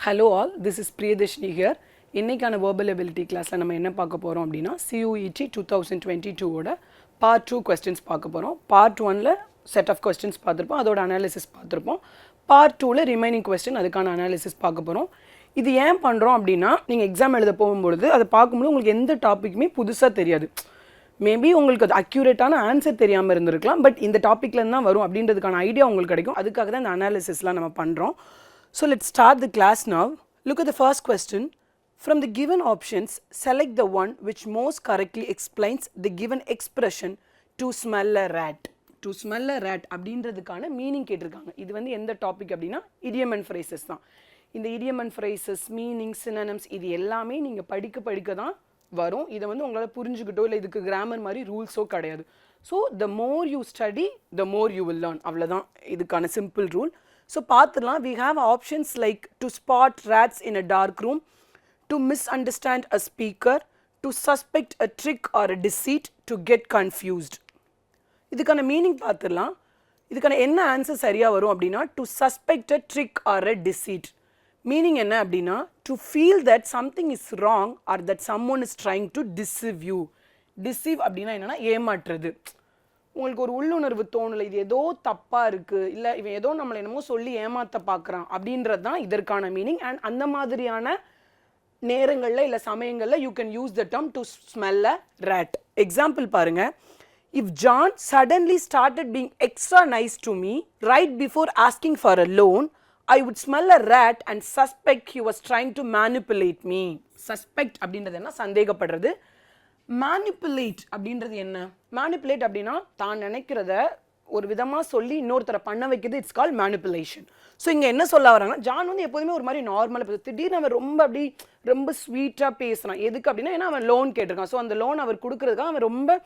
Hello all, this is Priyadashni here. இன்னைக்கான verbal ability classல நம்ம என்ன பார்க்க போறோம் அப்படின்னா CUET 2022 ஓட part 2 questions பார்க்க போறோம். part 1ல set of questions பார்த்திருப்போம், அதோட analysis பார்த்திருப்போம். part 2ல remaining question அதுக்கான analysis பார்க்க போறோம். இது ஏன் பண்றோம் அப்படின்னா நீங்க எக்ஸாம் எழுத போகும்போது அதை பார்க்கும்போது உங்களுக்கு எந்த டாபிக்குமே புதுசா தெரியாது. மேபி உங்களுக்கு அது அக்யூரேட்டான ஆன்சர் தெரியாமல் இருந்திருக்கலாம், பட் இந்த டாப்பிக்லேருந்து தான் வரும் அப்படின்றதுக்கான ஐடியா உங்களுக்கு கிடைக்கும். அதுக்காக தான் இந்த அனாலிசிஸ்லாம் நம்ம பண்ணுறோம். So let's start the class now. Look at the first question. From the given options, select the one which most correctly explains the given expression to smell a rat. To smell a rat அப்படின்றதுக்கான meaning கேட்டிருக்காங்க. இது வந்து எந்த topic அப்படின்னா idiom and phrases தான். இந்த idiom and phrases, meaning, synonyms இது எல்லாமே நீங்கள் படிக்க தான் வரும். இதை வந்து உங்களால் புரிஞ்சுக்கிட்டோ இல்லை இதுக்கு கிராமர் மாதிரி ரூல்ஸோ கிடையாது. So the more you study, the more you will learn. அவ்வளோதான் இதுக்கான சிம்பிள் ரூல். So பார்த்துடலாம். We have options like to spot rats in a dark room, to misunderstand a speaker, to suspect a trick or a deceit, to get confused. இதுக்கான meaning பார்த்துடலாம். இதுக்கான என்ன answer சரியாக வரும் அப்படின்னா to suspect a trick or a deceit. Meaning என்ன அப்படின்னா to feel that something is wrong or that someone is trying to deceive you. Deceive அப்படின்னா என்னன்னா ஏமாற்றுறது. உங்களுக்கு ஒரு உள்ளுணர்வு தோணலை, இது ஏதோ தப்பாக இருக்குது, இல்லை இவன் ஏதோ நம்மளை என்னமோ சொல்லி ஏமாற்ற பார்க்குறான் அப்படின்றது தான் இதற்கான மீனிங். அண்ட் அந்த மாதிரியான நேரங்களில் இல்லை சமயங்களில் you can use the term to smell a rat. Example பாருங்க. If John suddenly started being extra nice to me right before asking for a loan, I would smell a rat and suspect he was trying to manipulate me. Suspect அப்படின்றது என்ன? சந்தேகப்படுறது. Manipulate அப்படின்றது என்ன? Manipulate அப்படின்னா தான் நினைக்கிறத ஒரு விதமாக சொல்லி இன்னொருத்தரை பண்ண வைக்கிறது. It's call manipulation. ஸோ இங்கே என்ன சொல்ல வராங்கன்னா ஜான் வந்து எப்போதுமே ஒரு மாதிரி நார்மலாக பேச, திடீர்னு அவன் ரொம்ப ஸ்வீட்டாக பேசுகிறான். எதுக்கு அப்படின்னா ஏன்னா அவன் லோன் கேட்டிருக்கான். ஸோ அந்த லோன் அவர் கொடுக்குறதுக்காக அவன் ரொம்ப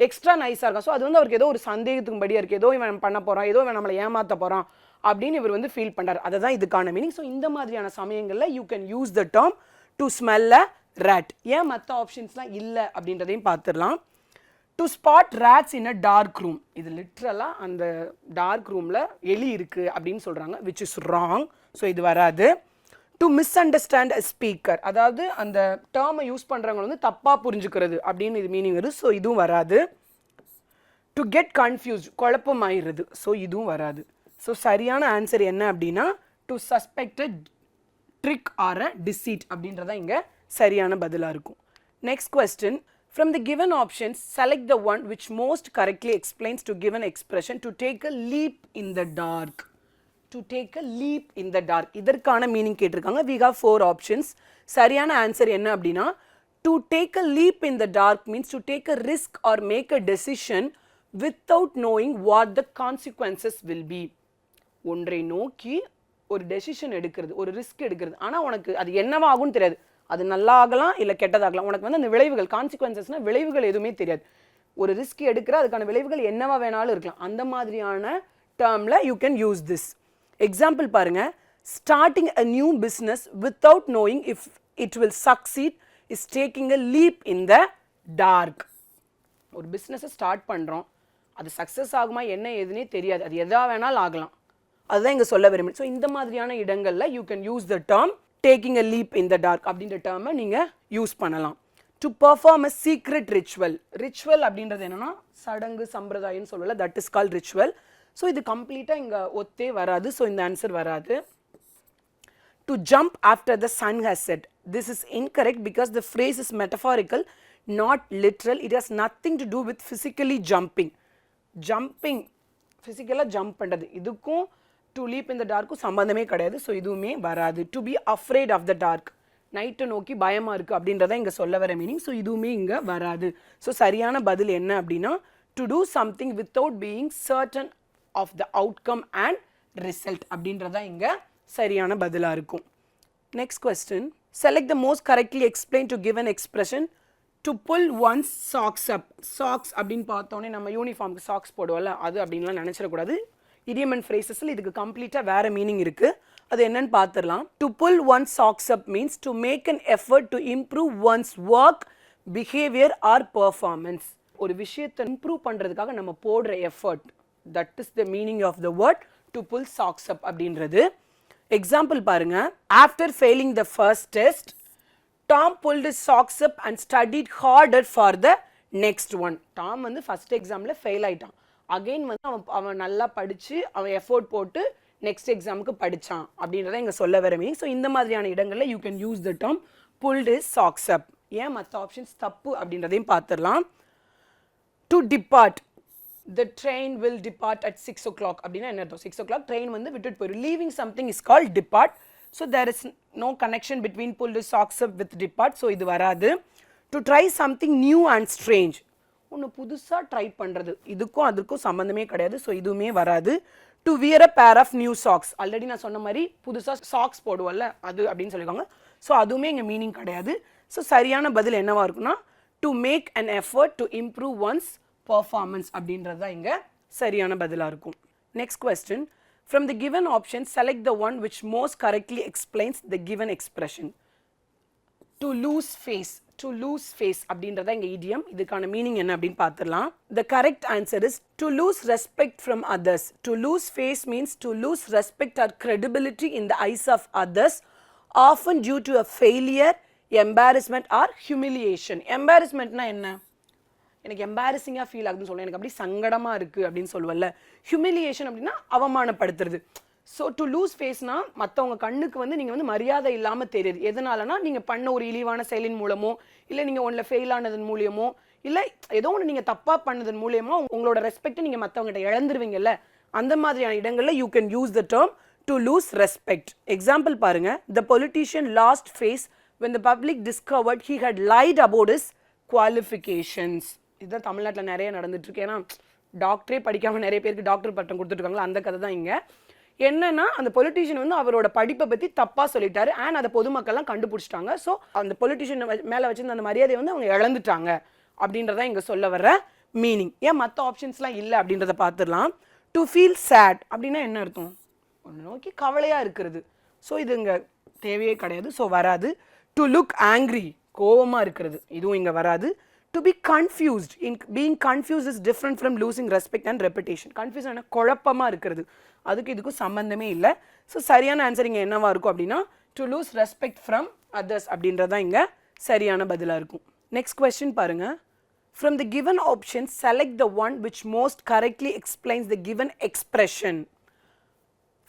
எக்ஸ்ட்ரா நைஸாக இருக்கான். ஸோ அது வந்து அவருக்கு ஏதோ ஒரு சந்தேகத்துக்கு படியாக இருக்குது, ஏதோ இவன் பண்ண போகிறான், ஏதோ இவன் நம்மளை ஏமாற்ற போகிறான் அப்படின்னு இவர் வந்து ஃபீல் பண்ணுறார். அதை தான் இதுக்கான மீனிங். ஸோ இந்த மாதிரியான சமயங்களில் you can use the term to smell a rat. ஏன் மற்ற ஆப்ஷன்ஸ்லாம் இல்லை அப்படின்றதையும் பார்த்துடலாம். To spot rats in a dark room. இது லிட்ரலாக அந்த டார்க் ரூமில் எலி இருக்குது அப்படின்னு சொல்கிறாங்க, விச் இஸ் ராங். ஸோ இது வராது. To miss understand a speaker, அதாவது அந்த டேர்மை யூஸ் பண்ணுறவங்க வந்து தப்பாக புரிஞ்சுக்கிறது அப்படின்னு இது மீனிங் வருது. ஸோ இதுவும் வராது. டு கெட் கன்ஃபியூஸ்ட், குழப்பமாயிடுறது. ஸோ இதுவும் வராது. ஸோ சரியான ஆன்சர் என்ன அப்படின்னா to suspected trick or a deceit அப்படின்றதான் இங்கே சரியான பதிலாக இருக்கும். Next question. From the given options, select the one which most correctly explains to given expression to take a leap in the dark. To take a leap in the dark. இதற்கான meaning கேட்டிருக்காங்க. We have 4 options. சரியான answer என்ன அப்படின்னா to take a leap in the dark means to take a risk or make a decision without knowing what the consequences will be. ஒன்றை நோக்கி ஒரு decision எடுக்கிறது, ஒரு ரிஸ்க் எடுக்கிறது. ஆனால் உனக்கு அது என்னவாகும்னு தெரியாது. அது நல்லா ஆகலாம் இல்லை கெட்டதாகலாம். உனக்கு வந்து அந்த விளைவுகள், கான்சிக்வன்சஸ்னால் விளைவுகள் எதுவுமே தெரியாது. ஒரு ரிஸ்க் எடுக்கிற அதுக்கான விளைவுகள் என்னவா வேணாலும் இருக்கலாம். அந்த மாதிரியான டேர்மில் you can use this. Example பாருங்க. Starting a new business without knowing if it will succeed is taking a leap in the dark. ஒரு பிஸ்னஸை ஸ்டார்ட் பண்ணுறோம், அது சக்ஸஸ் ஆகுமா என்ன ஏதுன்னே தெரியாது, அது எதா வேணாலும் ஆகலாம். அதுதான் இங்கே சொல்ல விரும்புகிறேன். ஸோ இந்த மாதிரியான இடங்களில் you can use the term taking a leap in the dark அப்படின்ற டேர்மை நீங்கள் யூஸ் பண்ணலாம். To perform a secret ritual. Ritual அப்படின்றது என்னன்னா சடங்கு சம்பிரதாயம்னு சொல்லல, that is call ritual. So இது கம்ப்ளீட்டாக இங்கே ஒத்தே வராது. ஸோ இந்த ஆன்சர் வராது. To jump after the sun has set. This is incorrect because the phrase is metaphorical, not literal. It has nothing to do with physically jumping. Jumping ஃபிசிக்கலாக jump பண்ணுறது, இதுக்கும் டு லீப் இன் த டார்க்கும் சம்பந்தமே கிடையாது. So இதுவுமே வராது. To be afraid of the dark, நைட்டை நோக்கி பயமாக இருக்குது அப்படின்றத இங்கே சொல்ல வர மீனிங். ஸோ இதுவுமே இங்கே வராது. ஸோ சரியான பதில் என்ன அப்படின்னா to do something without being certain of the outcome and result அப்படின்றதான் இங்கே சரியான பதிலாக இருக்கும். Next question. Select the most correctly explain to given expression to pull one's socks up. Socks அப்படின்னு பார்த்தோன்னே நம்ம யூனிஃபார்முக்கு சாக்ஸ் போடுவோம்ல, அது அப்படின்லாம் நினச்சிடக்கூடாது. idiom and phrases இதுக்கு கம்ப்ளீட்டாக வேறு மீனிங் இருக்குது. அது என்னன்னு பார்த்துடலாம். To pull one's socks up means to make an effort to improve one's work, behaviour or performance. ஒரு விஷயத்தை இம்ப்ரூவ் பண்ணுறதுக்காக நம்ம போடுற effort, that is the meaning of the word to pull socks up அப்படின்றது. எக்ஸாம்பிள் பாருங்க. After failing the first test Tom pulled his socks up and studied harder for the next one. Tom வந்து first எக்ஸாமில் fail ஆயிட்டான். Again வந்து அவன் நல்லா படித்து அவன் எஃபோர்ட் போட்டு நெக்ஸ்ட் எக்ஸாமுக்கு படித்தான் அப்படின்றத இங்கே சொல்ல வர மீனிங். ஸோ இந்த மாதிரியான இடங்களில் you can use the term pulled his socks up. ஏன் மற்ற ஆப்ஷன்ஸ் தப்பு அப்படின்றதையும் பார்த்துடலாம். To depart, the train will depart at 6 o'clock அப்படின்னா என்ன அர்த்தம்? 6 o'clock ட்ரெயின் வந்து விட்டுட்டு போயிடும். Leaving something is called depart. So there is no connection between pulled his socks up with depart. So இது வராது. To try something new and strange, ஒன்று புதுசாக ட்ரை பண்ணுறது, இதுக்கும் அதுக்கும் சம்மந்தமே கிடையாது. ஸோ இதுவுமே வராது. To wear a pair of new socks, already நான் சொன்ன மாதிரி புதுசாக சாக்ஸ் போடுவோம்ல அது அப்படின்னு சொல்லியிருக்காங்க. ஸோ அதுவுமே இங்கே மீனிங் கிடையாது. ஸோ சரியான பதில் என்னவா இருக்குன்னா to make an effort to improve one's performance அப்படின்றது தான் இங்கே சரியான பதிலாக இருக்கும். Next question. From the given option select the one which most correctly explains the given expression. To lose face, to lose face அப்படின்றத இங்கே இடியம். இதுக்கான meaning என்ன அப்படின்னு பார்த்துடலாம். The correct answer is to lose respect from others. To lose face means to lose respect or credibility in the eyes of others, often due to a failure, embarrassment or humiliation. எம்பாரஸ்மெண்ட்னா என்ன? எனக்கு எம்பாரசிங்காக feel ஆகுதுன்னு சொல்லுவேன், எனக்கு அப்படி சங்கடமாக இருக்குது அப்படின்னு சொல்லுவல்ல. Humiliation அப்படின்னா அவமானப்படுத்துறது. ஸோ டு லூஸ் ஃபேஸ்னா மற்றவங்க கண்ணுக்கு வந்து நீங்கள் வந்து மரியாதை இல்லாமல் தெரியுது. எதனாலனா நீங்கள் பண்ண ஒரு இழிவான செயலின் மூலமோ, இல்லை நீங்கள் ஒன்றில் ஃபெயில் ஆனதன் மூலியமோ, இல்லை ஏதோ ஒன்று நீங்கள் தப்பாக பண்ணதன் மூலியமோ உங்களோட ரெஸ்பெக்டை நீங்கள் மற்றவங்ககிட்ட இழந்துருவீங்கல்ல. அந்த மாதிரியான இடங்களில் you can use the term to lose respect. Example பாருங்க. The politician lost face when the public discovered he had lied about his qualifications. இதுதான் தமிழ்நாட்டில் நிறைய நடந்துட்டு இருக்கு. ஏன்னா டாக்டரே படிக்காமல் நிறைய பேருக்கு டாக்டர் பட்டம் கொடுத்துருக்காங்களா, அந்த கதை தான் இங்கே. என்னன்னா அந்த பொலிட்டீஷியன் வந்து அவரோட படிப்பை பற்றி தப்பாக சொல்லிட்டாரு அண்ட் அதை பொதுமக்கள்லாம் கண்டுபிடிச்சிட்டாங்க. ஸோ அந்த பொலிட்டீஷியன் மேலே வச்சிருந்த அந்த மரியாதையை வந்து அவங்க இழந்துட்டாங்க அப்படின்றத இங்கே சொல்ல வர்ற மீனிங். ஏன் மற்ற ஆப்ஷன்ஸ்லாம் இல்லை அப்படின்றத பார்த்துடலாம். டு ஃபீல் சேட் அப்படின்னா என்ன அர்த்தம்? ஒன்று நோக்கி கவலையாக இருக்கிறது. ஸோ இது இங்கே தேவையே கிடையாது. ஸோ வராது. டு லுக் ஆங்க்ரி, கோவமாக இருக்கிறது, இதுவும் இங்கே வராது. To B confused, being confuse is different from losing respect and reputation. Confuse ஆனால் குழப்பமாக இருக்கிறது, அதுக்கு இதுக்கும் சம்மந்தமே இல்லை. ஸோ சரியான ஆன்சர் இங்கே என்னவா இருக்கும் அப்படின்னா to lose respect from others அப்படின்றதான் இங்கே சரியான பதிலாக இருக்கும். நெக்ஸ்ட் கொஸ்டின் பாருங்க. From the given option select the one which most correctly explains the given expression.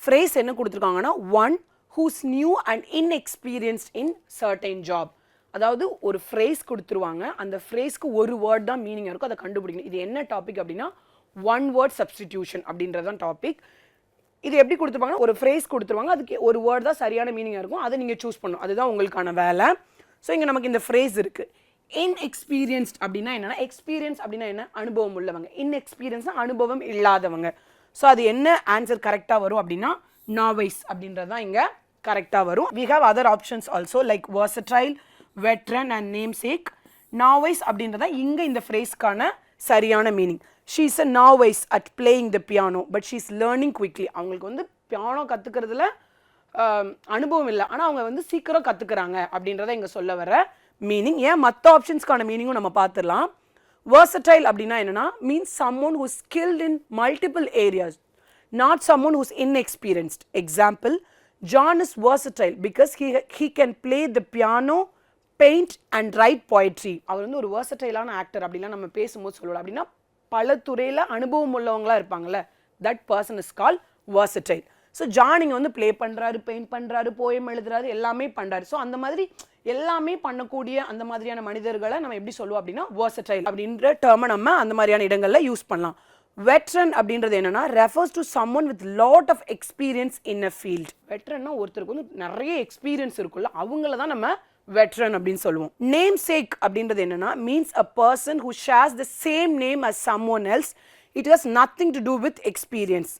Phrase என்ன கொடுத்துருக்காங்கன்னா one who's new and inexperienced in certain job. அதாவது ஒரு ஃப்ரேஸ் கொடுத்துருவாங்க, அந்த ஃப்ரேஸ்க்கு ஒரு வேர்ட் தான் மீனிங்காக இருக்கும், அதை கண்டுபிடிக்கணும். இது என்ன டாபிக் அப்படின்னா ஒன் வேர்ட் சப்ஸ்டிடியூஷன் அப்படின்றது தான் டாபிக். இது எப்படி கொடுத்துருப்பாங்கன்னா ஒரு ஃப்ரேஸ் கொடுத்துருவாங்க, அதுக்கு ஒரு வேர்ட் தான் சரியான மீனிங்காக இருக்கும், அதை நீங்கள் சூஸ் பண்ணணும், அதுதான் உங்களுக்கான வேலை. ஸோ இங்கே நமக்கு இந்த ஃப்ரேஸ் இருக்குது. இன்எக்ஸ்பீரியன்ஸ்ட் அப்படின்னா என்னன்னா, எக்ஸ்பீரியன்ஸ் அப்படின்னா என்ன? அனுபவம் உள்ளவங்க. இன்எக்ஸ்பீரியன்ஸ்னா அனுபவம் இல்லாதவங்க. ஸோ அது என்ன ஆன்சர் கரெக்டாக வரும் அப்படின்னா நாவைஸ் அப்படின்றது தான் இங்கே கரெக்டாக வரும். we have other options also like versatile, veteran and namesake. novice அப்படின்றத இங்கே இந்த ஃப்ரேஸ்க்கான சரியான meaning. she is a novice at playing the piano but she is learning quickly. அவங்களுக்கு வந்து பியானோ கற்றுக்கிறதுல அனுபவம் இல்லை, ஆனால் அவங்க வந்து சீக்கிரம் கற்றுக்குறாங்க அப்படின்றத இங்கே சொல்ல வர மீனிங். ஏன் மற்ற ஆப்ஷன்ஸ்க்கான மீனிங்கும் நம்ம பார்த்துடலாம். versatile அப்படின்னா என்னன்னா means someone who is skilled in multiple areas, not someone who is inexperienced. example, John is versatile because he can play the piano, paint and write poetry. அவர் வந்து ஒரு versatile-ஆன ஆக்டர் அப்படிலாம் நம்ம பேசும்போது சொல்லலாம். அப்படின்னா பல துறையில் அனுபவம் உள்ளவங்களா இருப்பாங்கல்ல, that person is called versatile. So John இங்கே வந்து ப்ளே பண்ணுறாரு, பெயிண்ட் பண்ணுறாரு, போயம் எழுதுறாரு, எல்லாமே பண்ணுறாரு. ஸோ அந்த மாதிரி எல்லாமே பண்ணக்கூடிய அந்த மாதிரியான மனிதர்களை நம்ம எப்படி சொல்லுவோம் அப்படின்னா versatile அப்படின்ற டேர்மை நம்ம அந்த மாதிரியான இடங்களில் யூஸ் பண்ணலாம். வெட்ரன் அப்படின்றது என்னன்னா refers to someone with lot of experience in a field. வெட்ரன்னா ஒருத்தருக்கு வந்து நிறைய எக்ஸ்பீரியன்ஸ் இருக்குல்ல, அவங்கள தான் நம்ம வெட்ரன் அப்படின்னு சொல்லுவோம். நேம் சேக் அப்படின்றது என்னன்னா means a person who shares the same name as someone else. It has nothing to do with experience.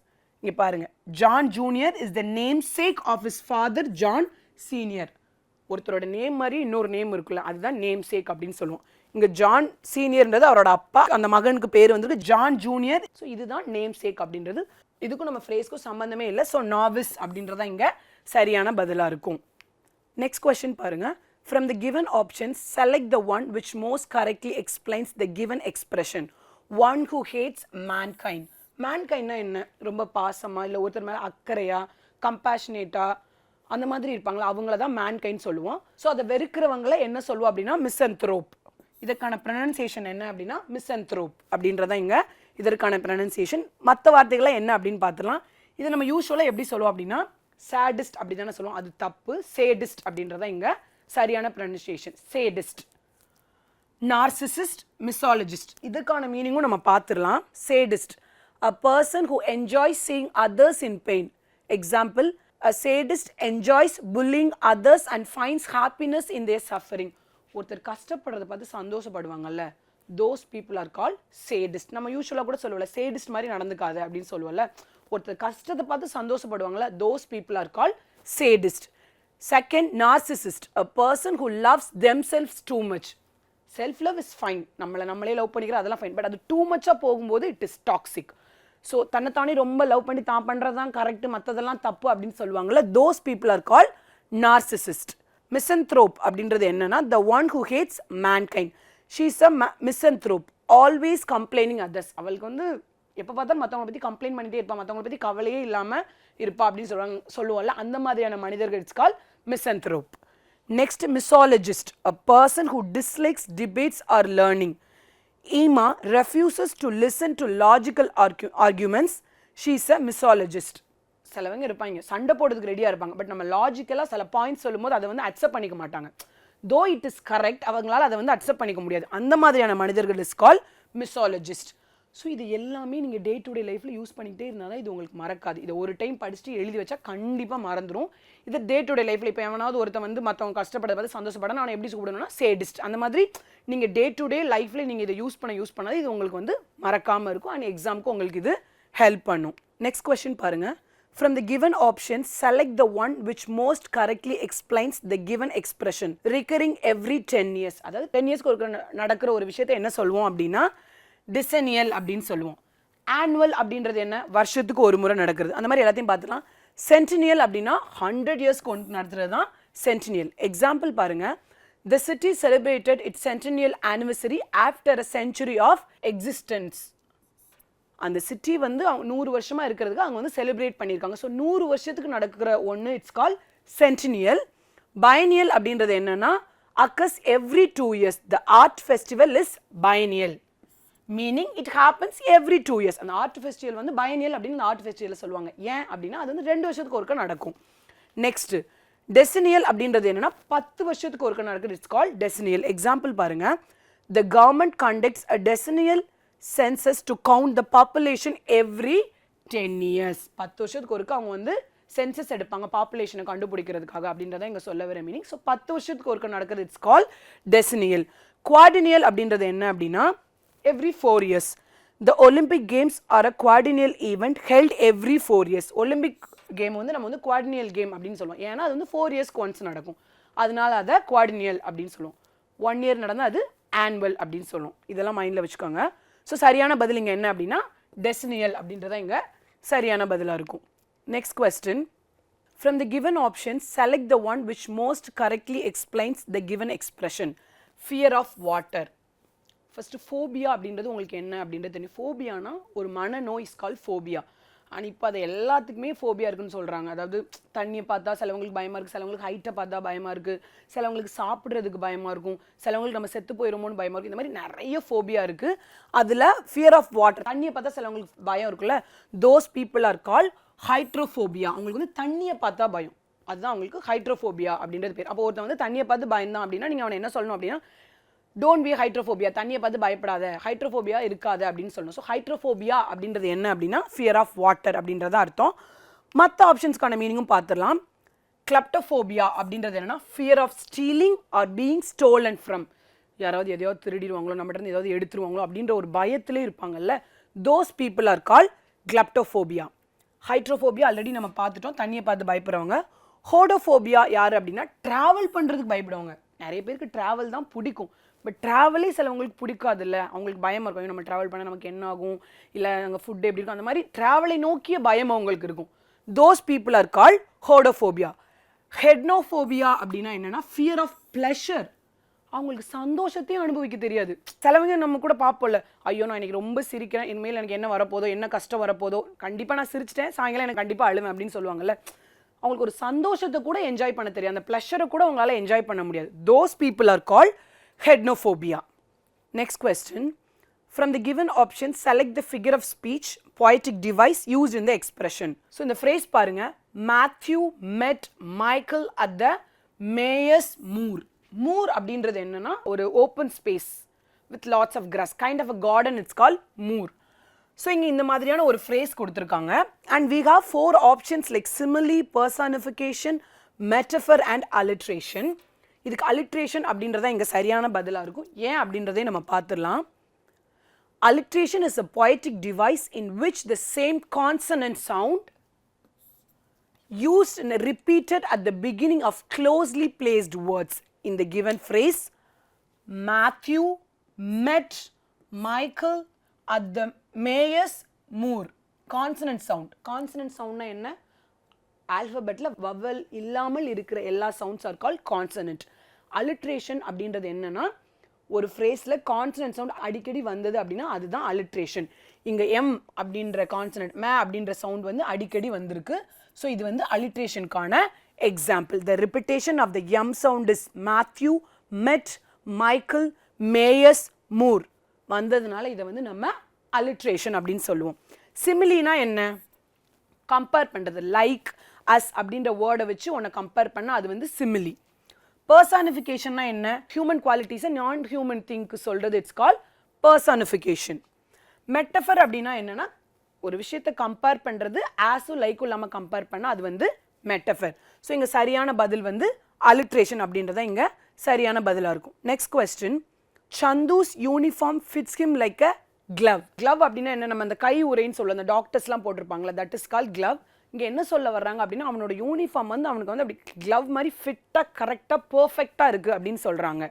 இங்கே பாருங்க, John Junior is the namesake of his father John Senior. ஒருத்தரோட name மாதிரி இன்னொரு name இருக்குல்ல, அதுதான் name சேக் அப்படின்னு சொல்லுவோம். இங்கே ஜான் சீனியர்ன்றது அவரோட அப்பா, அந்த மகனுக்கு பேர் வந்து ஜான் ஜூனியர். ஸோ இதுதான் நேம் சேக் அப்படின்றது. இதுக்கும் நம்ம ஃப்ரேஸ்க்கும் சம்மந்தமே இல்லை. ஸோ நாவிஸ் அப்படின்றதான் இங்கே சரியான பதிலாக இருக்கும். நெக்ஸ்ட் கொஸ்டின் பாருங்க. From the given options select the one which most correctly explains the given expression. One who hates mankind. மேன்கைண்ட்னா என்ன? ரொம்ப பாசமா, இல்லை ஒருத்தர் மேலே அக்கறையா, கம்பேஷனேட்டா, அந்த மாதிரி இருப்பாங்களா, அவங்கள தான் மேன்கைண்ட் சொல்லுவோம். ஸோ அதை வெறுக்கிறவங்களை என்ன சொல்லுவோம் அப்படின்னா மிசன்த்ரோப். இதற்கான ப்ரொனன்சியேஷன் என்ன அப்படின்னா மிசன்த்ரோப் அப்படின்றதான் இங்கே இதற்கான ப்ரொனன்சியேஷன். மற்ற வார்த்தைகளை என்ன அப்படின்னு பார்த்துலாம். இதை நம்ம யூஸ்வலாக எப்படி சொல்லுவோம் அப்படின்னா சாடிஸ்ட் அப்படி தானே சொல்லுவோம், அது தப்பு. சேடிஸ்ட் அப்படின்றதான் இங்கே சரியான ப்ரொனன்சியேஷன், சேடிஸ்ட். நார்சிசிஸ்ட், மிசாலஜிஸ்ட், இதுக்கான மீனிங்கும் நம்ம பார்த்துடலாம். Sadist, a person who enjoys seeing others in pain. Example, a sadist enjoys bullying others and finds happiness in their suffering. ஒருத்தர் கஷ்டப்படுறத பார்த்து சந்தோஷப்படுவாங்கல்ல, those people are called sadist. நம்ம யூஸ்வலாக கூட சொல்லுவோம்ல sadist மாதிரி நடந்துக்காது அப்படின்னு சொல்லுவோம்ல, ஒருத்தர் கஷ்டத்தை பார்த்து சந்தோஷப்படுவாங்கல்ல, those people are called sadist. Second, narcissist, a person who loves themselves too much. Self love is fine, நம்மளே லவ் பண்ணிக்கிற அதெல்லாம் ஃபைன், பட் அது டூ மச்சாக போகும்போது இட் இஸ் டாக்ஸிக். ஸோ தன்னைத்தானே ரொம்ப லவ் பண்ணி தான் பண்ணுறது தான் கரெக்ட், மற்றதெல்லாம் தப்பு அப்படின்னு சொல்லுவாங்கள்ல, those people are called narcissist. Misanthrope அப்படின்றது என்னன்னா the one who hates mankind. She is a misanthrope, always complaining others. அவளுக்கு வந்து எப்போ பார்த்தாலும் மற்றவங்களை பற்றி கம்ப்ளைண்ட் பண்ணிட்டே இருப்பா, மற்றவங்களை பற்றி கவலையே இல்லாமல் இருப்பா அப்படின்னு சொல்லுவோம்ல, அந்த மாதிரியான மனிதர்கள் it's call misanthrope. Next, misologist, a person who dislikes debates or learning. Emma refuses to listen to logical arguments. She is a misologist. சிலவங்க இருப்பாங்க சண்டை போடுறதுக்கு ரெடியாக இருப்பாங்க, பட் நம்ம லாஜிக்கலாக சில பாயிண்ட்ஸ் சொல்லும்போது அதை வந்து அக்செப்ட் பண்ணிக்க மாட்டாங்க. தோ இட் இஸ் கரெக்ட், அவங்களால அதை வந்து அக்செப்ட் பண்ணிக்க முடியாது. அந்த மாதிரியான மனிதர்கள் இஸ் கால் மிசாலஜிஸ்ட். ஸோ இது எல்லாமே நீங்கள் டே டு டே லைஃப்பில் யூஸ் பண்ணிகிட்டே இருந்தால் தான் இது உங்களுக்கு மறக்காது. இதை ஒரு டைம் படிச்சுட்டு எழுதி வச்சா கண்டிப்பாக மறந்துடும். இது டே டு டே லைஃப்பில் இப்போ எவனாவது ஒருத்தன் வந்து மற்றவங்க கஷ்டப்படுறத பார்த்து சந்தோஷப்பட நான் எப்படி கூப்பிடணும்னா சேடிஸ்ட். அந்த மாதிரி நீங்கள் டே டு டே லைஃப்பில் நீங்கள் இதை யூஸ் பண்ணால் இது உங்களுக்கு வந்து மறக்காமல் இருக்கும். அண்ட் எக்ஸாமுக்கு உங்களுக்கு இது ஹெல்ப் பண்ணும். நெக்ஸ்ட் கொஸ்டின் பாருங்கள். From the given options, select the one which most correctly explains the given expression recurring every 10 years. அதாவது 10 இயர்ஸ்க்கு நடக்கிற ஒரு விஷயத்தை என்ன சொல்லுவோம் அப்படின்னா டிசெனியல் அப்படின்னு சொல்லுவோம். ஆனுவல் அப்படின்றது என்ன, வருஷத்துக்கு ஒரு முறை நடக்கிறது. அந்த மாதிரி எல்லாத்தையும் பார்த்துலாம். சென்டினியல் அப்படின்னா 100 இயர்ஸ்க்கு ஒன்று நடத்துறது தான் சென்டினியல். எக்ஸாம்பிள் பாருங்க. The city celebrated its centennial anniversary after a century of existence. அந்த சிட்டி வந்து 100 வருஷமா இருக்கிறதுக்கு அவங்க வந்து செலிப்ரேட் பண்ணியிருக்காங்க. ஸோ 100 வருஷத்துக்கு நடக்கிற ஒன்று இட்ஸ் கால் சென்டினியல். பைனியல் அப்படின்றது என்னன்னா occurs every 2 years. The art festival is biennial. Meaning it happens every 2 years. அந்த ஆர்ட் ஃபெஸ்டிவல் வந்து பைனியல் அப்படின்னு ஆர்ட் ஃபெஸ்டிவல் சொல்லுவாங்க. ஏன் அப்படின்னா அது வந்து 2 வருஷத்துக்கு ஒருக்க நடக்கும். நெக்ஸ்ட் டெசினியல் அப்படின்றது என்னன்னா 10 வருஷத்துக்கு ஒருக்க நடக்குது. It's call decennial. எக்ஸாம்பிள் பாருங்க. The government conducts a decennial census to count the population every 10 years. 10 வருஷத்துக்கு ஒருக்க அவங்க வந்து சென்சஸ் எடுப்பாங்க பாப்புலேஷனை கண்டுபிடிக்கிறதுக்காக அப்படின்றத இங்கே சொல்ல வர மீனிங். ஸோ 10 வருஷத்துக்கு ஒருக்க நடக்குது. It's call டெசினியல். குவாடினியல் அப்படின்றது என்ன அப்படின்னா every 4 years. The Olympic Games are a quadrennial event held every 4 years. Olympic game வந்து நம்ம வந்து quadrennial game அப்படின்னு சொல்லுவோம். ஏன்னா அது வந்து 4 years once நடக்கும். அதனால அதை quadrennial அப்படின்னு சொல்லுவோம். 1 year நடந்தால் அது annual அப்படின்னு சொல்லுவோம். இதெல்லாம் மைண்டில் வச்சுக்கோங்க. ஸோ சரியான பதில் இங்கே என்ன அப்படின்னா டெசினியல் அப்படின்றத இங்கே சரியான பதிலாக இருக்கும். Next question. From the given options, select the one which most correctly explains the given expression. Fear of water. First phobia அப்படின்றது உங்களுக்கு என்ன அப்படின்றது தெரியும். ஃபோபியானா ஒரு மனநோய் இஸ் கால் ஃபோபியா. ஆனால் இப்போ அது எல்லாத்துக்குமே ஃபோபியா இருக்குன்னு சொல்கிறாங்க. அதாவது தண்ணியை பார்த்தா சிலவங்களுக்கு பயமாக இருக்குது, சிலவங்களுக்கு ஹைட்டை பார்த்தா பயமாக இருக்குது, சிலவங்களுக்கு சாப்பிட்றதுக்கு பயமாக இருக்கும், சிலவங்களுக்கு நம்ம செத்து போயிடுமோன்னு பயமாக இருக்குது. இந்த மாதிரி நிறைய ஃபோபியா இருக்குது. அதில் ஃபியர் ஆஃப் வாட்டர், தண்ணியை பார்த்தா சிலவங்களுக்கு பயம் இருக்குல்ல, those people are call hydrophobia. அவங்களுக்கு வந்து தண்ணியை பார்த்தா பயம், அதுதான் அவங்களுக்கு ஹைட்ரோஃபோபியா அப்படின்றது பேர். அப்போ ஒருத்தன் வந்து தண்ணியை பார்த்து பயந்தான் அப்படின்னா நீங்கள் அவனை என்ன சொல்லணும் அப்படின்னா டோன்ட் பி ஹைட்ரோஃபோபியா, தண்ணியை பார்த்து பயப்படாத, ஹைட்ரோஃபோபியா இருக்காது அப்படின்னு சொல்லணும். ஸோ ஹைட்ரோஃபோபியா அப்படின்றது என்ன அப்படின்னா ஃபியர் ஆஃப் வாட்டர் அப்படின்றத அர்த்தம். மற்ற ஆப்ஷன்ஸ்க்கான மீனிங்கும் பார்த்துடலாம். கிளப்டோஃபோபியா அப்படின்றது என்னன்னா fear of stealing or being stolen from. யாராவது எதையாவது திருடிடுவாங்களோ, நம்மகிட்ட இருந்து ஏதாவது எடுத்துருவாங்களோ அப்படின்ற ஒரு பயத்திலே இருப்பாங்கல்ல, those people are call kleptophobia. Hydrophobia already நம்ம பார்த்துட்டோம், தண்ணியை பார்த்து பயப்படுறவங்க. ஹோடோஃபோபியா யார் அப்படின்னா ட்ராவல் பண்ணுறதுக்கு பயப்படுவாங்க. நிறைய பேருக்கு ட்ராவல் தான் பிடிக்கும், பட் ட்ராவலே சிலவங்களுக்கு பிடிக்காது இல்லை, அவங்களுக்கு பயமாக இருக்கும். நம்ம ட்ராவல் பண்ணால் நமக்கு என்ன ஆகும், இல்லை அங்கே ஃபுட் எப்படி இருக்கும், அந்த மாதிரி ட்ராவலை நோக்கிய பயம் அவங்களுக்கு இருக்கும். Those people are called hodophobia. Hedonophobia அப்படின்னா என்னன்னா ஃபியர் ஆஃப் ப்ளஷர். அவங்களுக்கு சந்தோஷத்தையும் அனுபவிக்க தெரியாது. சிலவங்க நம்ம கூட பார்ப்போம்ல, ஐயோ நான் இன்னைக்கு ரொம்ப சிரிக்கிறேன், இனிமேல் எனக்கு என்ன வரப்போதோ, என்ன கஷ்டம் வரப்போதோ, கண்டிப்பாக நான் சிரிச்சிட்டேன், சாயங்காலம் எனக்கு கண்டிப்பாக அழுவேன் அப்படின்னு சொல்லுவாங்கல்ல. அவங்களுக்கு ஒரு சந்தோஷத்தை கூட என்ஜாய் பண்ண தெரியாது, அந்த ப்ளஷரை கூட அவங்களால என்ஜாய் பண்ண முடியாது. Those people are called hedonophobia. Next question. From the given options, select the figure of speech, poetic device used in the expression. So, இந்த phrase பாருங்க. Matthew met Michael at the Mayor's Moor. Moor அப்படின்றது என்னன்னா ஒரு open space with lots of grass, kind of a garden, it's called moor. So, இங்க இந்த மாதிரியான ஒரு phrase கொடுத்திருக்காங்க. And we have 4 options like simile, personification, metaphor and alliteration. இதுக்கு alliteration அப்படின்றதா இங்க சரியான பதிலா இருக்கும். ஏன் அப்படின்றதை நம்ம பார்த்துடலாம். Alliteration is a poetic device in which the same consonant sound used and repeated at the beginning of closely placed words in the given phrase. Matthew met Michael at the Mayor's Moor. Consonant sound. Consonant sound na enna? Alphabetல vowel இல்லாமல் இருக்கிற எல்லா sounds are called consonant. Alliteration அப்படின்றது என்னன்னா ஒரு ஃப்ரேஸில் consonant sound அடிக்கடி வந்தது அப்படின்னா அதுதான் அலிட்ரேஷன். இங்கே எம் அப்படின்ற கான்சனன்ட் மே அப்படின்ற சவுண்ட் வந்து அடிக்கடி வந்திருக்கு. ஸோ இது வந்து அலிட்ரேஷனுக்கான example. The repetition of the M sound is Matthew, Matt, Michael, Meyers, Moore வந்ததுனால இதை வந்து நம்ம அலிட்ரேஷன் அப்படின்னு சொல்லுவோம். சிமிலினா என்ன? கம்பேர் பண்ணுறது. லைக், அஸ் அப்படின்ற வேர்டை வச்சு உன்னை கம்பேர் பண்ணால் அது வந்து சிமிலி. Personification என்ன? Human qualities and non-human things சொல்றது, it's called personification. Metaphor அப்படின்னா என்னன்னா ஒரு விஷயத்தை கம்பேர் பண்ணுறது ஆஸும் லைக்கும் இல்லாமல் கம்பேர் பண்ணால் அது வந்து மெட்டஃபர். ஸோ இங்கே சரியான பதில் வந்து alliteration அப்படின்றத இங்கே சரியான பதிலாக இருக்கும். Next question. சந்துஸ் uniform fits him like a glove. glove அப்படின்னா என்ன? நம்ம அந்த கை உரைன்னு சொல்லுவோம், அந்த டாக்டர்ஸ்லாம் போட்டிருப்பாங்களா, தட் இஸ் கால் glove. இங்கே என்ன சொல்ல வர்றாங்க அப்படின்னா அவனோட யூனிஃபார்ம் வந்து அவனுக்கு வந்து அப்படி க்ளவ் மாதிரி ஃபிட்டாக கரெக்டாக பர்ஃபெக்டாக இருக்குது அப்படின்னு சொல்கிறாங்க.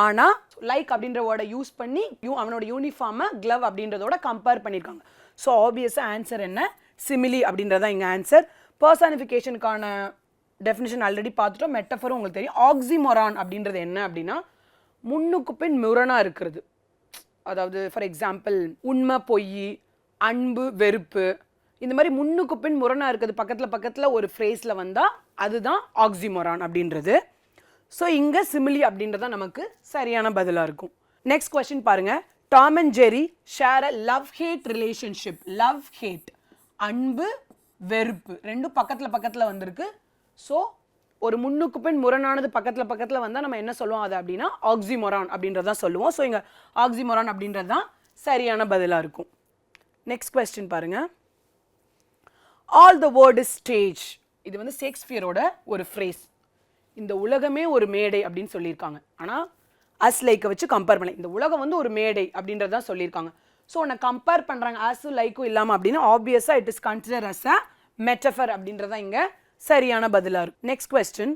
ஆனால் லைக் அப்படின்ற வேர்டை யூஸ் பண்ணி அவனோட யூனிஃபார்மை க்ளவ் அப்படின்றதோட கம்பேர் பண்ணியிருக்காங்க. ஸோ ஆப்வியஸாக ஆன்சர் என்ன? சிமிலி அப்படின்றதான் இங்கே ஆன்சர். பர்சானிஃபிகேஷனுக்கான டெஃபினிஷன் ஆல்ரெடி பார்த்துட்டோம். மெட்டஃபரும் உங்களுக்கு தெரியும். ஆக்சிமொரான் அப்படின்றது என்ன அப்படின்னா முன்னுக்கு பின் முரணாக இருக்கிறது. அதாவது ஃபார் எக்ஸாம்பிள் உண்மை, பொய், அன்பு, வெறுப்பு, இந்த மாதிரி முன்னுக்கு பின் முரணாக இருக்குது பக்கத்தில் ஒரு ஃப்ரேஸில் வந்தால் அதுதான் ஆக்சிமொரான் அப்படின்றது. ஸோ இங்கே சிமிலி அப்படின்றத நமக்கு சரியான பதிலாக இருக்கும். நெக்ஸ்ட் கொஸ்டின் பாருங்க. Tom and Jerry share a love had relationship. Love had, அன்பு, வெறுப்பு ரெண்டும் பக்கத்தில் வந்திருக்கு. ஸோ ஒரு முன்னுக்கு பின் முரணானது பக்கத்தில் வந்தால் நம்ம என்ன சொல்லுவோம் அது அப்படின்னா ஆக்சிமொரான் அப்படின்றதான் சொல்லுவோம். ஸோ இங்கே ஆக்சிமொரான் அப்படின்றது தான் சரியான பதிலாக இருக்கும். நெக்ஸ்ட் கொஸ்டின் பாருங்கள். All the word is stage. இது வந்து ஷேக்ஸ்பியரோட ஒரு ஃப்ரேஸ். இந்த உலகமே ஒரு மேடை அப்படின்னு சொல்லியிருக்காங்க. ஆனால் அஸ் லைக்கை வச்சு கம்பேர் பண்ணல. இந்த உலகம் வந்து ஒரு மேடை அப்படின்றதான் சொல்லியிருக்காங்க. ஸோ உன்னை கம்பேர் பண்ணுறாங்க ஆஸும் லைக்கும் இல்லாமல் அப்படின்னா ஆப்வியஸாக it is consider as a metaphor அப்படின்றதான் இங்கே சரியான பதிலாக இருக்கும். Next question.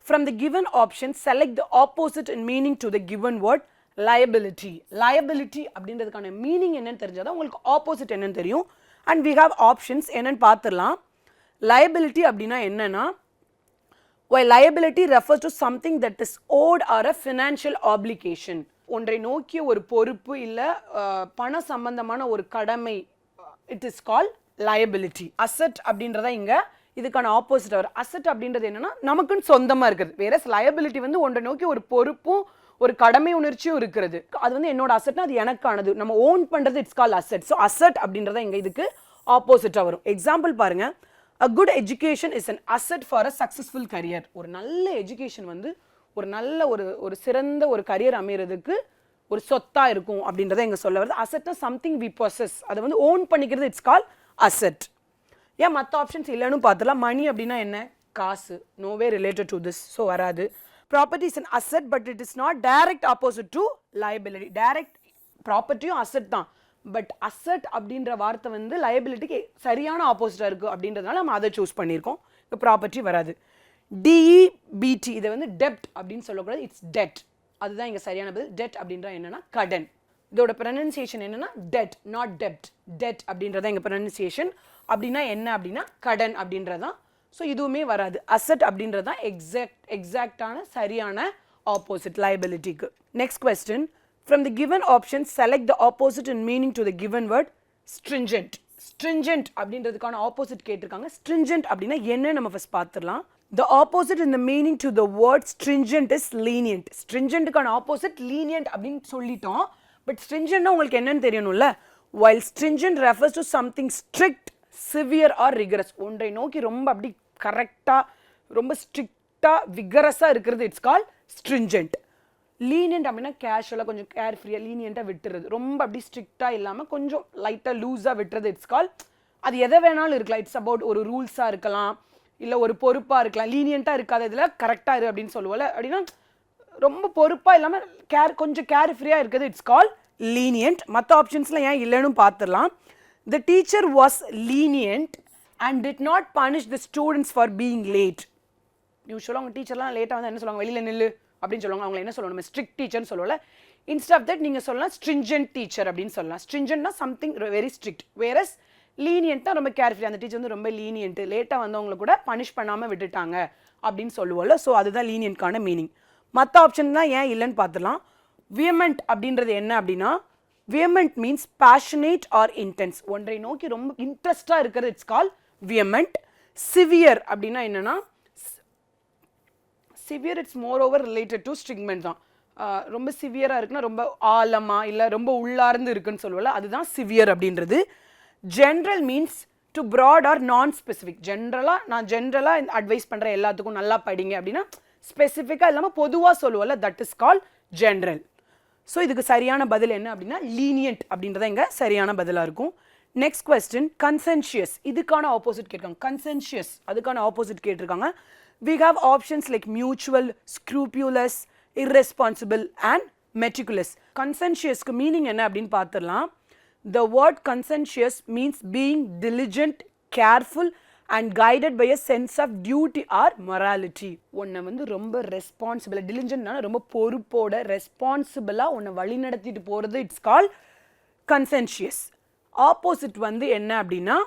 From the given option select the opposite in meaning to the given word liability. Liability அப்படின்றதுக்கான மீனிங் என்னன்னு தெரிஞ்சாதான் உங்களுக்கு ஆப்போசிட் என்னன்னு தெரியும். அண்ட் வி ஹாவ் ஆப்ஷன்ஸ் என்னன்னு பார்த்துடலாம். லயபிலிட்டி அப்படின்னா என்னன்னா while liability refers to something that is owed or a financial obligation. ஒன்றை நோக்கிய ஒரு பொறுப்பு இல்லை பண சம்பந்தமான ஒரு கடமை, it is call liability. Asset அப்படின்றத இங்கே இதுக்கான ஆப்போசிட் வரும். அசட் அப்படின்றது என்னன்னா நமக்குன்னு சொந்தமாக இருக்குது. வேற liability வந்து ஒன்றை நோக்கி ஒரு பொறுப்பும் ஒரு கடமை உணர்ச்சியும் இருக்கிறது. அது வந்து என்னோட அசட்னா அது எனக்கானது, நம்ம ஓன் பண்ணுறது, it's call asset. So asset அப்படின்றத இங்கே இதுக்கு ஆப்போசிட்டாக வரும். எக்ஸாம்பிள் பாருங்க. A good education is an asset for a successful career. ஒரு நல்ல எஜுகேஷன் வந்து ஒரு நல்ல ஒரு சிறந்த ஒரு கரியர் அமைகிறதுக்கு ஒரு சொத்தா இருக்கும் அப்படின்றத இங்கே சொல்ல வருது. அசட்னா சம்திங் வி பொசஸ், அதை வந்து ஓன் பண்ணிக்கிறது, இட்ஸ் கால் அசட். ஏன் மற்ற ஆப்ஷன்ஸ் இல்லைன்னு பார்த்துலாம். மணி அப்படின்னா என்ன? காசு. No way related to this, so வராது. Property is an asset but it is not direct opposite to liability. Direct ப்ராப்பர்ட்டியும் அசட் தான், பட் அசட் அப்படின்ற வார்த்தை வந்து லயபிலிட்டிக்கு சரியான ஆப்போசிட்டாக இருக்குது அப்படின்றதுனால நம்ம அதை சூஸ் பண்ணியிருக்கோம். இப்போ ப்ராப்பர்ட்டி வராது. டிஇபிடி இதை வந்து டெப்ட் அப்படின்னு சொல்லக்கூடாது, இட்ஸ் டெட். அதுதான் இங்கே சரியான பதில். டெட் அப்படின்ற என்னன்னா கடன். இதோட ப்ரொனன்சியேஷன் என்னன்னா டெட், நாட் டெப்ட். டெட் அப்படின்றத இங்கே ப்ரொனன்சியேஷன். அப்படின்னா என்ன அப்படின்னா கடன் அப்படின்றதான். ஸோ இதுவுமே வராது. அசட் அப்படின்றது தான் எக்ஸாக்டான சரியான ஆப்போசிட் லயபிலிட்டிக்கு. Next question. From the given options, select the opposite in meaning to the given word stringent. stringent அப்படின்றதுக்கான ஆப்போசிட் கேட்டிருக்காங்க. stringent அப்படின்னா என்ன நம்ம ஃபர்ஸ்ட் பார்த்துடலாம். The opposite in the meaning to the word stringent is lenient. stringentக்கான opposite lenient அப்படின்னு சொல்லிட்டோம். But stringentனா உங்களுக்கு என்னன்னு தெரியணும்ல. While stringent refers to something strict, severe or rigorous. ஒன்றை நோக்கி ரொம்ப அப்படி கரெக்டாக ரொம்ப ஸ்ட்ரிக்டாக விகரஸாக இருக்கிறது இட்ஸ் கால் stringent. லீனியன்ட் அப்படின்னா கேஷுவலாக கொஞ்சம் கேர் ஃப்ரீயாக லீனியண்ட்டாக விட்டுறது, ரொம்ப அப்படி ஸ்ட்ரிக்டாக இல்லாமல் கொஞ்சம் லைட்டாக லூஸாக விட்டுறது இட்ஸ் கால். அது எதை வேணாலும் இருக்கலாம். இட்ஸ் அபவுட் ஒரு ரூல்ஸாக இருக்கலாம், இல்லை ஒரு பொறுப்பாக இருக்கலாம். லீனியண்ட்டாக இருக்காத இதில் கரெக்டாக இரு அப்படின்னு சொல்லுவோம்ல. அப்படின்னா ரொம்ப பொறுப்பாக இல்லாமல் கொஞ்சம் கேர் ஃப்ரீயாக இருக்கிறது இட்ஸ் கால் லீனியன்ட். மற்ற ஆப்ஷன்ஸில் ஏன் இல்லைன்னு பார்த்துடலாம். The teacher was lenient and did not punish the students for being late. யூஸ்வலாக அவங்க டீச்சர்லாம் லேட்டாக வந்து என்ன சொல்லுவாங்க, வெளியில் நில்லு அப்படின்னு சொல்லுவாங்க. அவங்களை என்ன சொல்லணும், நம்ம ஸ்ட்ரிக்ட் டீச்சர்னு சொல்லுவோம்ல. இன்ஸ்ட் ஆஃப் தட் நீங்கள் சொல்லலாம் ஸ்ட்ரிஞ்சன்ட் டீச்சர் அப்படின்னு சொல்லலாம். ஸ்ட்ரிஞ்சன்ட்னா சம்திங் வெரி ஸ்ட்ரிக்ட், வேரஸ் லீனியன்ட்டாக ரொம்ப கேர்ஃபுல்லி. அந்த டீச்சர் வந்து ரொம்ப லீனியன்ட்டு, லேட்டாக வந்தவங்களை கூட பனிஷ் பண்ணாமல் விட்டுட்டாங்க அப்படின்னு சொல்லுவோம்ல. ஸோ அதுதான் லீனியன்ட்கான மீனிங். மற்ற ஆப்ஷன் தான் ஏன் இல்லைன்னு பார்த்துலாம். வியமெண்ட் அப்படின்றது என்ன அப்படின்னா, வியமெண்ட் மீன்ஸ் பேஷனேட் ஆர் இன்டென்ஸ். ஒன்றை நோக்கி ரொம்ப இன்ட்ரெஸ்டாக இருக்கிறது இட்ஸ் கால் வியமெண்ட். சிவியர் அப்படின்னா என்னன்னா, severe it's more over related to stringent தான். ரொம்ப சிவியராக இருக்குன்னா ரொம்ப ஆழமாக இல்லை ரொம்ப உள்ளார்ந்து இருக்குன்னு சொல்லுவோம்ல, அதுதான் சிவியர் அப்படின்றது. General means to broad or non specific. நான் ஜென்ரலாக அட்வைஸ் பண்ணுறேன் எல்லாத்துக்கும் நல்லா படிங்க அப்படின்னா, ஸ்பெசிஃபிக்காக இல்லாமல் பொதுவாக சொல்லுவோம்ல, that is call general. So இதுக்கு சரியான பதில் என்ன அப்படின்னா லீனியன்ட் அப்படின்றத இங்கே சரியான பதிலாக இருக்கும். Next question, conscientious. இதுக்கான ஆப்போசிட் கேட்டிருக்காங்க. கன்சென்ஷியஸ் அதுக்கான ஆப்போசிட் கேட்டிருக்காங்க. We have options like mutual, scrupulous, irresponsible and meticulous. Conscientious-க்கு மீனிங் என்ன அப்படின்னு பார்த்துடலாம். The word conscientious means being diligent, careful and guided by a sense of duty or morality. உன்னை வந்து ரொம்ப ரெஸ்பான்சிபிளாக, diligentனா ரொம்ப பொறுப்போட ரெஸ்பான்சிபிளாக உன்னை வழி நடத்திட்டு போகிறது இட்ஸ் கால் conscientious. ஆப்போசிட் வந்து என்ன அப்படின்னா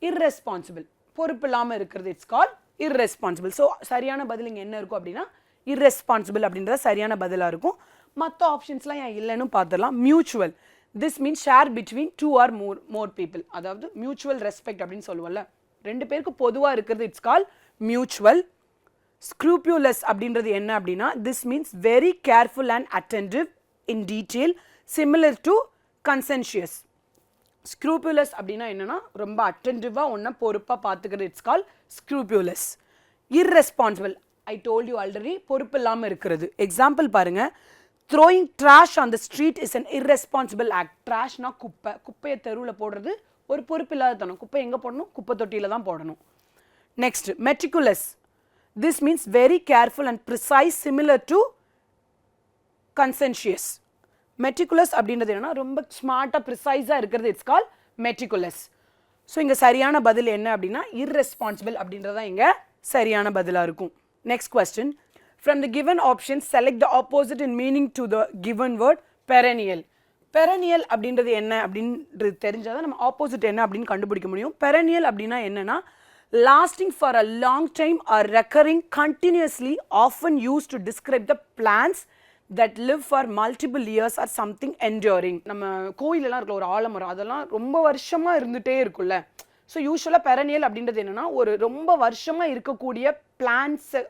irresponsible, பொறுப்பு இல்லாமல் இருக்கிறது இட்ஸ் கால் irresponsible. ஸோ சரியான பதில் இங்கே என்ன இருக்கும் அப்படின்னா irresponsible அப்படின்றத சரியான பதிலாக இருக்கும். மற்ற ஆப்ஷன்ஸ்லாம் ஏன் இல்லைன்னு பார்த்துடலாம். Mutual, this means share between two or more people. அதாவது மியூச்சுவல் ரெஸ்பெக்ட் அப்படின்னு சொல்லுவோம்ல, ரெண்டு பேருக்கு பொதுவாக இருக்கிறது இட்ஸ் கால் மியூச்சுவல். ஸ்க்ரூப்யூலஸ் அப்படின்றது என்ன அப்படின்னா, this means very careful and attentive in detail, similar to conscientious. Scrupulous அப்படின்னா என்னன்னா ரொம்ப அட்டென்டிவாக ஒன்றை பொறுப்பாக பார்த்துக்கிறது it's call scrupulous. Irresponsible, I told you already, பொறுப்பு இல்லாமல் இருக்கிறது. எக்ஸாம்பிள் பாருங்க, throwing trash on the street is an irresponsible act. ட்ராஷ்னா குப்பை, குப்பையை தெருவில் போடுறது ஒரு பொறுப்பு இல்லாத தனம். குப்பை எங்கே போடணும், குப்பை தொட்டியில் தான் போடணும். Next, meticulous, this means very careful and precise, similar to conscientious. Meticulous அப்படின்றது என்னன்னா ரொம்ப ஸ்மார்ட்டாக ப்ரிசைஸாக இருக்கிறது இட்ஸ் கால் மெட்டிகுலஸ். ஸோ இங்கே சரியான பதில் என்ன அப்படின்னா irresponsible அப்படின்றதான் இங்கே சரியான பதிலாக இருக்கும். Next question, from the given option select the opposite in meaning to the given word perennial. Perennial அப்படின்றது என்ன அப்படின்றது தெரிஞ்சால் தான் நம்ம ஆப்போசிட் என்ன அப்படின்னு கண்டுபிடிக்க முடியும். பெரனியல் அப்படின்னா என்னன்னா lasting for a long time or recurring continuously, often used to describe the plants that live for multiple years or something enduring. நம்ம கோயிலெல்லாம் இருக்கல ஒரு ஆலமரம், அதெல்லாம் ரொம்ப வருஷமாக இருந்துகிட்டே இருக்குல்ல. ஸோ யூஸ்வலாக பெரனியல் அப்படின்றது என்னென்னா ஒரு ரொம்ப வருஷமாக இருக்கக்கூடிய பிளான்ட்ஸை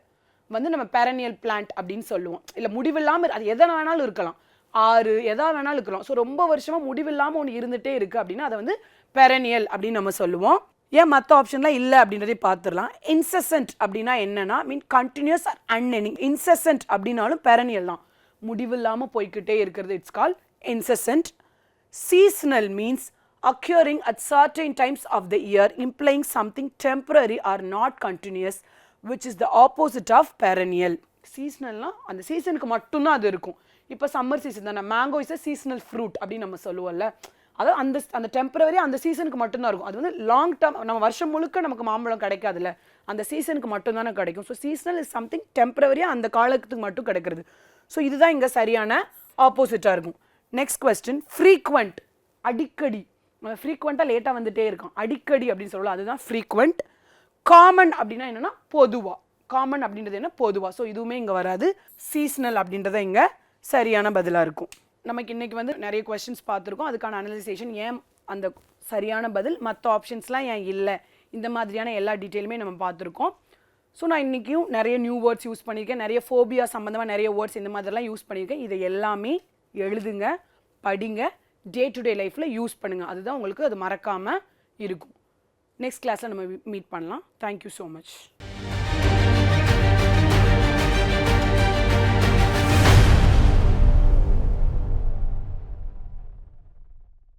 வந்து நம்ம பெரனியல் பிளான்ட் அப்படின்னு சொல்லுவோம். இல்லை முடிவில்லாமல், அது எதை வேணாலும் இருக்கலாம், ஆறு எதா வேணாலும் இருக்கலாம். ஸோ ரொம்ப வருஷமாக முடிவில்லாமல் ஒன்று இருந்துகிட்டே இருக்குது அப்படின்னா அதை வந்து பெரனியல் அப்படின்னு நம்ம சொல்லுவோம். ஏன் மற்ற ஆப்ஷன்லாம் இல்லை அப்படின்றதே பார்த்துடலாம். இன்செசன்ட் அப்படின்னா என்னன்னா mean continuous or unending. Incessant அப்படின்னாலும் பெரனியல் தான், முடிவில்லாமல் போய்கிட்டே இருக்கிறது it's call incessant. Seasonal means occurring at certain times of the year, implying something temporary or not continuous, which is the opposite of perennial. சீசனல்னா அந்த சீசனுக்கு மட்டும்தான் அது இருக்கும். இப்போ சம்மர் சீசன் தானே, mango is a seasonal fruit அப்படின்னு நம்ம சொல்லுவோம்ல. அதாவது அந்த டெம்பரவரி அந்த சீசனுக்கு மட்டும்தான் இருக்கும். அது வந்து லாங் டேர்ம், நம்ம வருஷம் முழுக்க நமக்கு மாம்பழம் கிடைக்காதுல்ல, அந்த சீசனுக்கு மட்டும்தானே கிடைக்கும். ஸோ சீசனல் இஸ் சம்திங் டெம்பரவரியாக அந்த காலத்துக்கு மட்டும் கிடைக்கிறது. ஸோ இதுதான் இங்கே சரியான ஆப்போசிட்டாக இருக்கும். நெக்ஸ்ட் கொஸ்டின், ஃப்ரீக்வெண்ட், அடிக்கடி. ஃப்ரீக்வெண்ட்டாக லேட்டாக வந்துட்டே இருக்கும், அடிக்கடி அப்படின்னு சொல்லலாம், அதுதான் ஃப்ரீக்வெண்ட். காமன் அப்படின்னா என்னென்னா பொதுவாக, காமன் அப்படின்றது என்ன பொதுவாக. ஸோ இதுவுமே இங்கே வராது. சீசனல் அப்படின்றத இங்கே சரியான பதிலாக இருக்கும். நமக்கு இன்றைக்கி வந்து நிறைய கொஸ்டின்ஸ் பார்த்துருக்கோம், அதுக்கான அனலைசேஷன் ஏன் அந்த சரியான பதில், மற்ற ஆப்ஷன்ஸ்லாம் ஏன் இல்லை, இந்த மாதிரியான எல்லா டீட்டெயிலுமே நம்ம பார்த்துருக்கோம். ஸோ நான் இன்றைக்கும் நிறைய நியூ வேர்ட்ஸ் யூஸ் பண்ணியிருக்கேன், நிறைய ஃபோபியா சம்மந்தமாக நிறைய வேர்ட்ஸ் இந்த மாதிரிலாம் யூஸ் பண்ணியிருக்கேன். இதை எல்லாமே எழுதுங்க, படிங்க, டே டு டே லைஃப்பில் யூஸ் பண்ணுங்கள். அதுதான் உங்களுக்கு அது மறக்காமல் இருக்கும். நெக்ஸ்ட் கிளாஸில் நம்ம மீட் பண்ணலாம். Thank you so much.